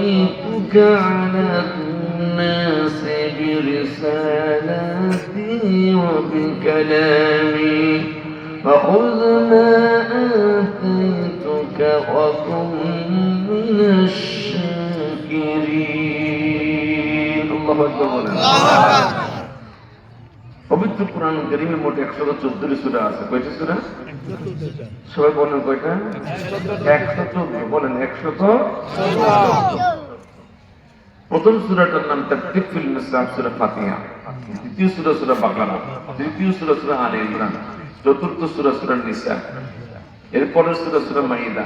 كفيتك على الناس برسالاتي وبكلامي فخذ ما آتيتك وكن من الشاكرين الله أكبر পবিত্র কোরআন কারীমের মোট 114টি সূরা আছে কয়টা সূরা সবাই বলেন কয়টা 114 বলেন 114 প্রথম সূরাটার নাম তারতিব ফিল মিসরাব সূরা ফাতিহা দ্বিতীয় সূরা সূরা বাকারা তৃতীয় সূরা সূরা আলে ইমরান চতুর্থ সূরা সূরা নিসা এরপরের সূরা সূরা মাইদা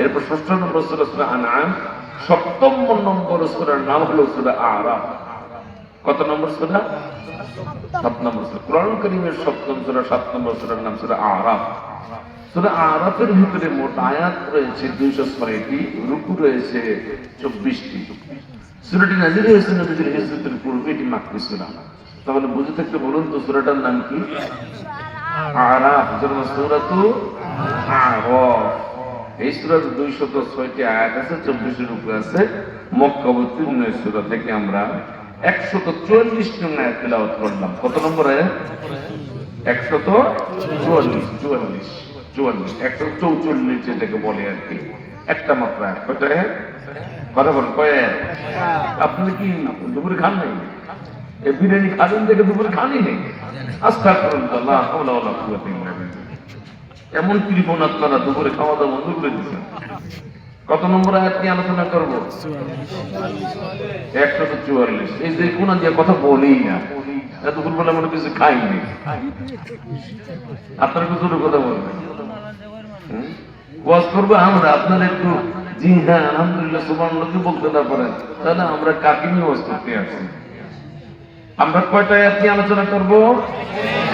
এরপর ষষ্ঠ নম্বর সূরা সূরা আনআম সপ্তম নম্বর সূরার নাম হলো সূরা আরাফ কত নম্বর সূরা 7 নম্বর সূরা কোরআন কারীমের সপ্তম সূরা 7 নম্বর সূরার নাম সূরা আরাফ সূরা আরাফের ভিতরে মোট আয়াত রয়েছে 206টি রুকু রয়েছে 24টি সূরাটি নাযিল হয়েছে নবীর হিজরতের পূর্বে এটি মাক্কি সূরা তাহলে বুঝে থাকতে বলুন তো সূরাটার নাম কি আরাফ সূরাতু আরাফ এই সূরার 206টি আয়াত আছে 24টি রুকু আছে মক্কা অবতীর্ণ সূরা থেকে আমরা 144 নং আয়াত তেলাওয়াত করলাম কত নম্বর আয়াত 144 যেটাকে বলে আর কি একটা মাত্র আয়াত কত আয়াত কথা বলেন কয় আয়াত আপনি কি দুপুরে খান নাই এই বিরিয়ানি খাবেন দেখে দুপুরে খানই নেই আস্তাগফিরুল্লাহ লা হাওলা ওয়ালা কুওয়াতা ইল্লা বিল্লাহ এমন কৃপণ আপনারা দুপুরে খাওয়া দাওয়া বন্ধ করে দিয়েছেন কত নম্বর আয়াত নিয়ে আলোচনা করব 144 এই যে কোন দিয়ে কথা বলেই না দুপুর বেলা মনে কিছু খাইনি আপনার কিছু কথা বলবেন ওয়াজ করবো আমরা আপনার একটু জি হ্যাঁ আলহামদুলিল্লাহ সুবহানাল্লাহ বলতে না পারেন তাহলে আমরা কাকে নিয়ে ওয়াজ করতে আসি আমরা কয়টা আয়াত নিয়ে আলোচনা করব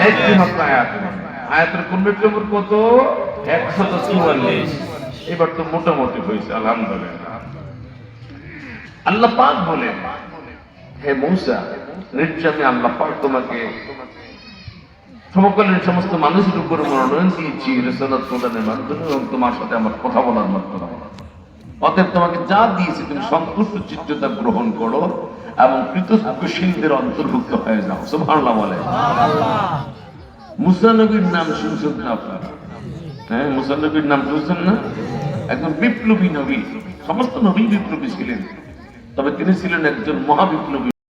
একটি মাত্র আয়াত আয়াতের কোন নম্বর কত 144 এবার তো মোটামুটি হয়েছে আলহামদুলিল্লাহ আল্লাহ পাক বলেন হে মূসা নিশ্চয় আমি আল্লাহ পাক তোমাকে সমকালীন সমস্ত মানুষের উপর মনোনয়ন দিয়েছি রিসালাত প্রদানের মাধ্যমে এবং তোমার সাথে আমার কথা বলার মাধ্যমে অতএব তোমাকে যা দিয়েছি তুমি সন্তুষ্ট চিত্ততা গ্রহণ করো এবং কৃতজ্ঞশীলদের অন্তর্ভুক্ত হয়ে যাও সুবহানাল্লাহ বলে মূসা নবীর নাম শুনছেন না আপনারা হ্যাঁ মূসা নবীর নাম শুনছেন না একজন বিপ্লবী নবী সমস্ত নবী বিপ্লবী ছিলেন তবে তিনি ছিলেন একজন মহাবিপ্লবী